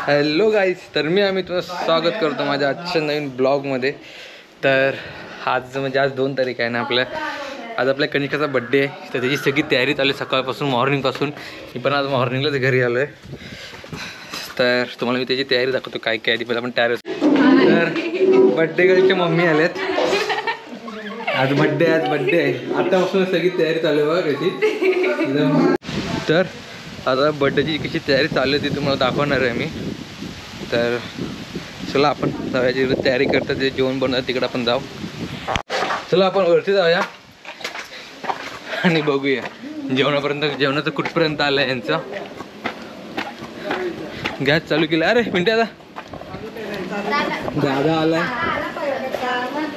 Hello guys, तर आम्ही तुमचं स्वागत करतो माझ्या आजच्या नवीन ब्लॉगमध्ये. तर आज म्हणजे आज 2 तारीख आहे ना आज आपल्या कनिकाचा बड्डे आहे. तर त्याची सगळी तयारी चालू आहे सकाळपासून, मॉर्निंगपासून. मी पण आज मॉर्निंगलाच घरी आलो आहे. तर तुम्हाला मी त्याची तयारी दाखवतो काय काय. पहिला आपण तयार. तर बड्डे गर्लची मम्मी आल्यात. आज बड्डे आहे. आतापासून सगळी तयारी चालू आहे बघा कशी. तर आता बड्डेची कशी तयारी चालू आहे ती तुम्हाला दाखवणार आहे मी. तर चला आपण जाऊया, जिकडे तयारी करतात ते जेवण बनवतात तिकडे आपण जाऊ. चला आपण वरती जाऊया आणि बघूया जेवणाचं कुठपर्यंत आलं आहे यांचं. गॅस चालू केला. अरे पिंट्या दादा आलाय,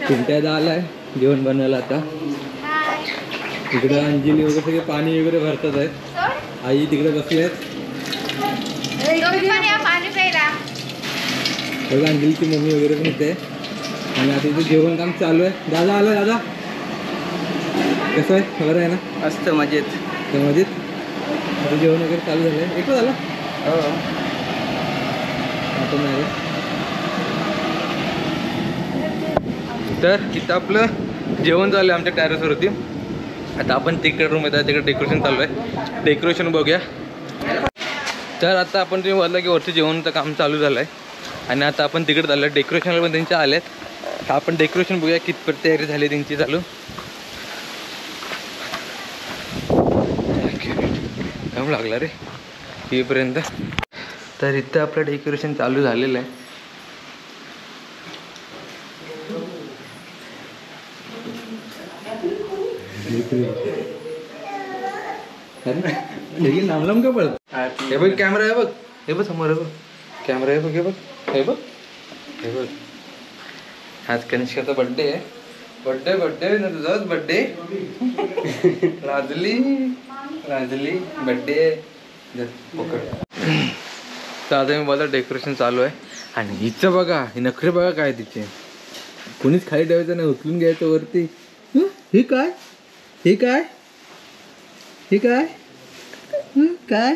पिंट्या दादा आलाय जेवण बनवायला. आता तिकडे अंजली वगैरे सगळे पाणी वगैरे भरतात आहेत. आई तिकडे बसले आहेत. बघा अंजलीची मम्मी वगैरे पण इथे. आणि आता इथे जेवण काम चालू आहे. दादा आला. दादा कसं आहे, बरं आहे ना? मस्त मजेत. मजेत. आता जेवण वगैरे चालू झालं आहे. एकच झालं हो आपण नाही. तर इथं आपलं जेवण चालू आहे आमच्या टेरेसवरती. आता आपण तिकडे रूम येतात, तिकडे डेकोरेशन चालू आहे. डेकोरेशन बघूया. तर आता आपण तुम्ही बोलला की वरती जेवणाचं काम चालू झालं आहे आणि आता आपण तिकडे चाललो आहे. डेकोरेशनला पण त्यांचे आले आहेत. तर आपण डेकोरेशन बघूया कितपर्यंत तयारी झाली त्यांची चालू. काम लागला रे येईपर्यंत. तर इथं आपलं डेकोरेशन चालू झालेलं आहे. लांब लांब का पडत. हे बघ कॅमेरा आहे बघ. हे बघ समोर आहे बघ कॅमेरा आहे बघ. हे बघ हे बघ हे बघ. आज कनिष्काचा बड्डे आहे. बड्डे ना तुझाच बड्डे. राजली बड्डे पकड. तर आता मी बोलतो डेकोरेशन चालू आहे. आणि हिचं बघा, ही नखरे बघा काय तिचे. कोणीच खाली ठेवायचं नाही, उचलून घ्यायचं वरती. हे काय हे काय हे काय काय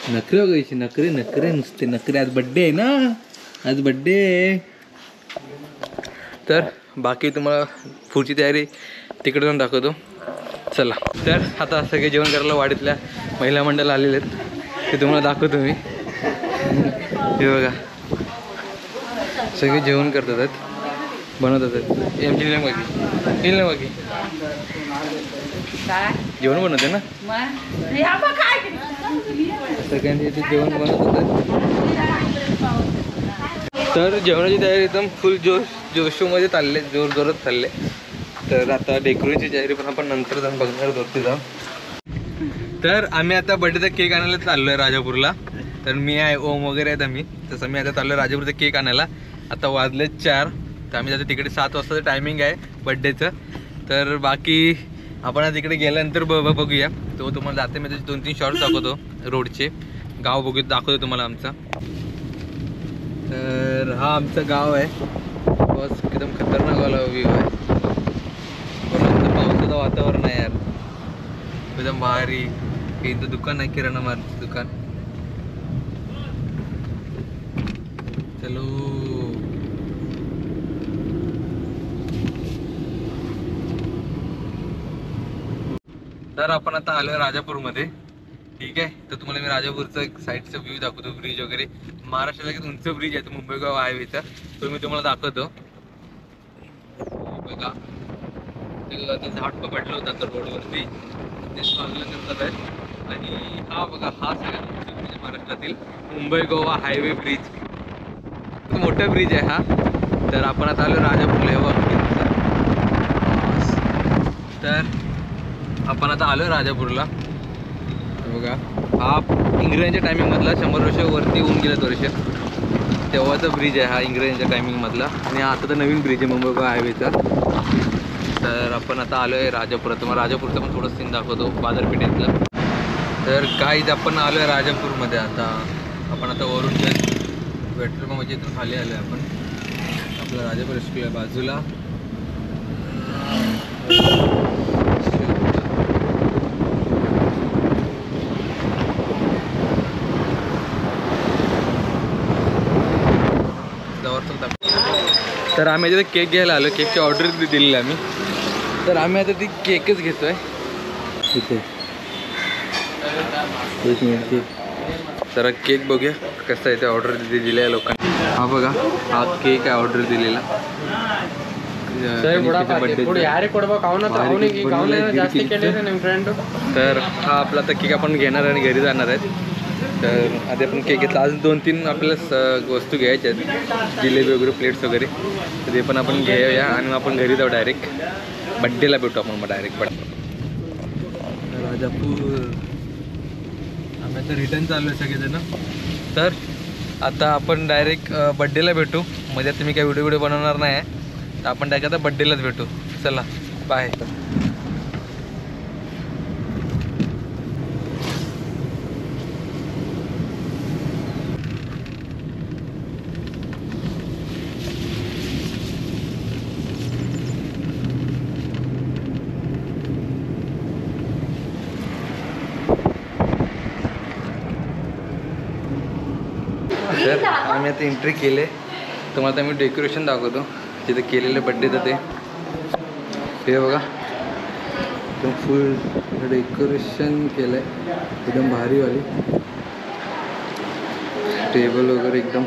नखरे बघायची. नखरे नुसते नखरे. आज बड्डे आहे ना, आज बड्डे आहे. तर बाकी तुम्हाला पुढची तयारी तिकडे जाऊन दाखवतो. चला. तर आता सगळे जेवण करायला वाडीतल्या महिला मंडळ आलेले आहेत, ते तुम्हाला दाखवतो मी. हे बघा सगळे जेवण करतात आहेत, बनवतात आहेत. आमची बाकी जेवण बनवते ना सगळ्यांचे इथे जेवण बनवत होतं. तर जेवणाची तयारी एकदम फुल जोशमध्ये चालले, जोरात चालले. तर आता डेकोरेशनची तयारी पण आपण नंतर जाऊन बघणार वरती जाऊन. तर आम्ही आता बर्थडेचा केक आणायला चाललो आहे राजापूरला. तर मी आहे, ओम वगैरे आहेत आम्ही. तसं मी आता चाललो आहे राजापूरचा केक आणायला. आता वाजले 4. तर आम्ही आता तिकडे 7 वाजताचं टायमिंग आहे बड्डेचं. तर बाकी आपण आता तिकडे गेल्यानंतर बघूया. तो तुम्हाला जाते मी त्याचे 2-3 शॉर्ट्स दाखवतो रोडचे. गाव दाखवतो तुम्हाला आमचा. तर हा आमचं गाव आहे. बस एकदम खतरनाक वाला व्ह्यू आहे. परंतु पावसाचं वातावरण आहे यार, एकदम भारी. इथं दुकान आहे, किराणा मालाचं दुकान. चलो. तर आपण आता आलोय राजापूरमध्ये. ठीक आहे. तर तुम्हाला मी राजापूरचं एक साईडचा व्ह्यू दाखवतो. ब्रिज वगैरे, महाराष्ट्राला एक उंच ब्रिज आहे तो मुंबई गोवा हायवेचा, तो मी तुम्हाला दाखवतो. बघा ते झाड पकडलं होतं आता रोडवरती, ते बाजूला करतात आहे. आणि हा बघा, हा सगळ्यात उंच ब्रिज आहे महाराष्ट्रातील, मुंबई गोवा हायवे ब्रिज. मोठा ब्रिज आहे हा. तर आपण आता आलो राजापूरला. तर आपण आता आलो राजापूरला. बघा हा इंग्रजांच्या टायमिंगमधला 100 वर्ष वरती होऊन गेल्यात वर्ष, तेव्हाचा ब्रिज आहे हा इंग्रजांच्या टायमिंगमधला. आणि आता तर नवीन ब्रिज आहे मुंबई गोवा हायवेचा. तर आपण आता आलो आहे राजापुरात. तुम्हाला राजापूरचा पण थोडं सीन दाखवतो बाजारपेठेतलं. तर काहीच आपण आलो आहे राजापूरमध्ये. आता आपण आता वरून पेट्रोल पंपाच्या इथून खाली आलो आहे आपण. आपला राजापूर स्कूल आहे बाजूला. तर आम्ही आता केक घ्यायला आलो. केकची ऑर्डर दिलेली आम्ही. तर आम्ही आता ती केकच घेतो आहे इथे. एक मिनिट केक जरा केक बघूया कसं आहे ते. ऑर्डर दिलेल्या लोकांनी. हा बघा हा केक आहे ऑर्डर दिलेला. तर हा आपला तर केक आपण घेणार आणि घरी जाणार आहेत. तर आधी आपण केक घेतला. अजून 2-3 आपल्याला वस्तू घ्यायच्या आहेत, जिलेबी वगैरे प्लेट्स वगैरे. तर ते पण आपण घेऊया आणि आपण घरी जाऊ डायरेक्ट. बड्डेला भेटू आपण मग डायरेक्ट. राजापूर आम्ही आता रिटर्न चाललो आहे सगळेजण. तर आता आपण डायरेक्ट बड्डेला भेटू. म्हणजे आता मी काही व्हिडिओ बनवणार नाही आहे. तर आपण डायरेक्ट आता बड्डेलाच भेटू. चला बाय. तर आम्ही आता एंट्री केले. तुम्हाला आता मी डेकोरेशन दाखवतो जिथे केलेलं बड्डेचं ते. हे बघा एकदम फुल डेकोरेशन केलं आहे, एकदम भारीवाली. टेबल वगैरे एकदम.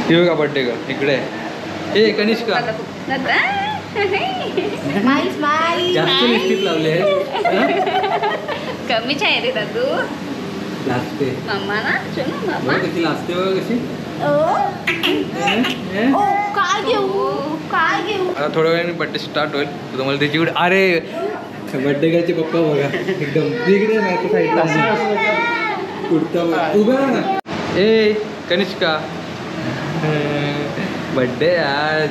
हे बघा बड्डे का इकडे आहे. हे कनिष्का जास्त लिपस्टिक लावले आहे. कमीच आहे रे दादू. लाजते मम्मा ना चलो मम्मा कशी लाजते बघा कशी. काय घेऊ आता थोड्या वेळाने बड्डे स्टार्ट होईल. तर तुम्हाला त्याची इकडे अरे बड्डे गर्लचे पप्पा बघा एकदम तिकडे नाही साईडला कुर्ता उभा ना. ए कनिष्का बड्डे आज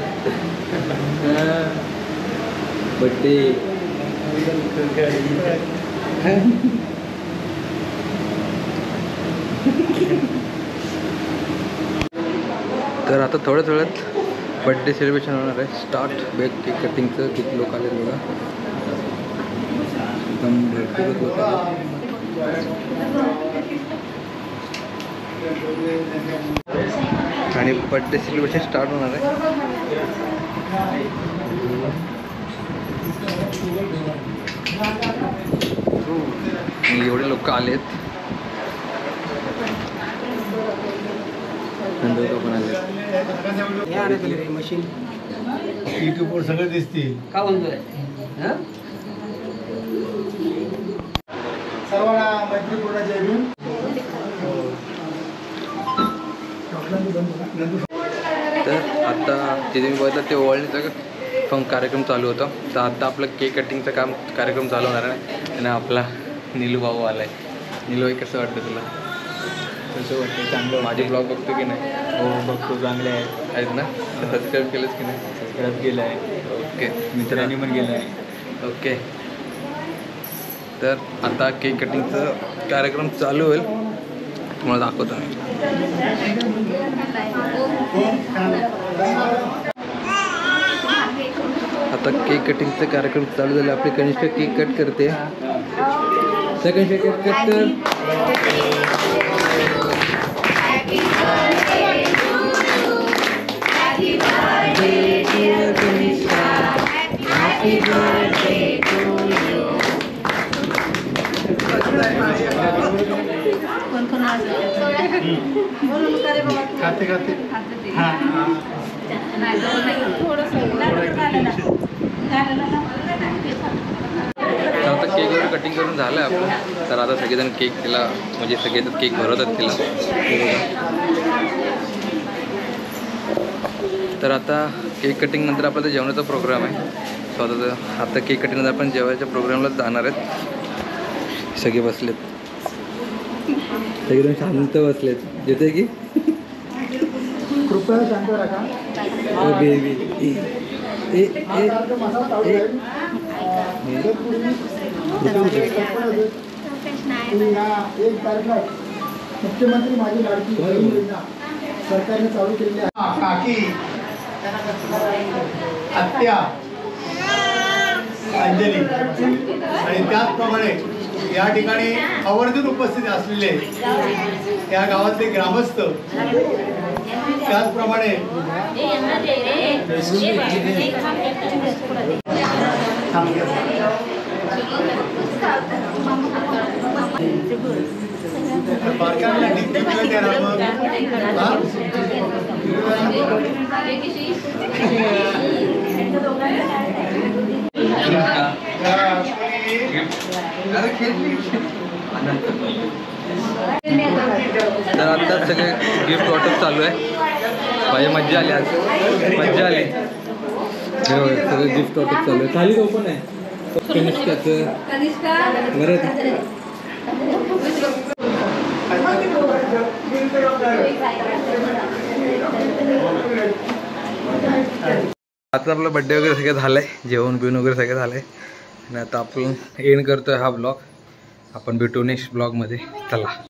बड्डे. तर आता थोड्याच वेळात बड्डे सेलिब्रेशन होणार आहे. स्टार्ट बेक केक कटिंगचं. किती लोक आले बघा, एकदम भरपूरच लोक आले. आणि बड्डे सेलिब्रेशन स्टार्ट होणार आहे. एवढे लोक आलेत. पण आले मशीन युट्यूबवर सगळं दिसतील. का म्हणतोय सर्वांना मैत्रीपूर्ण जय भीम. तर आता तिथे मी बघितलं ते ओवाळणीचं पण कार्यक्रम चालू होता. तर आता आपलं केक कटिंगचा कार्यक्रम चालू होणार आहे. आणि आपला नीलू भाऊ आला आहे. नीलू भाई कसं वाटतं तुला? कसं वाटतं? चांगलं. माझे ब्लॉग बघतो की नाही? हो बघतो, चांगले आहेत ना. सबस्क्राईब केलंच की नाही? सबस्क्राईब केलं आहे. ओके मित्रांनी पण केलं आहे. ओके. तर आता केक कटिंगचं कार्यक्रम चालू होईल, तुम्हाला दाखवतो मी. आता केक कटिंगचा कार्यक्रम चालू झाला. आपली कनिष्का केक कट करते. कनिष्का केक कट कर. खाते खाते तर आता केक वगैरे कटिंग करून झालं आहे आपलं. तर आता सगळेजण केक तिला म्हणजे सगळे केक भरवतात तिला. तर आता केक कटिंग नंतर आपला तर जेवणाचा प्रोग्राम आहे. सो आता केक कटिंग नंतर आपण जेवायच्या प्रोग्रामलाच जाणार आहेत. सगळे बसलेत, सगळेजण शांत बसलेत. येते की कृपया शांत राहा. बेबी मुख्यमंत्री माझी लाडकी योजना सरकारने चालू केलेली आहे. काकी आत्या अंजली आणि त्याचप्रमाणे या ठिकाणी आवर्जून उपस्थित असलेले त्या गावातले ग्रामस्थ, त्याचप्रमाणे बारकांना गिफ्ट देणार मग तर आता सगळे गिफ्ट वाटप चालू आहे. माझी मज्जा आली, आज मज्जा आली. सगळे गिफ्ट वाटप चालू आहे. खाली ओपन आहे कनिष्काचं बरं. आता आपला बड्डे वगैरे सगळं झालंय, जेवण बिवण वगैरे सगळं झालंय आणि आता आपण एंड करतोय हा ब्लॉग. आपण भेटू नेक्स्ट ब्लॉगमध्ये. चला.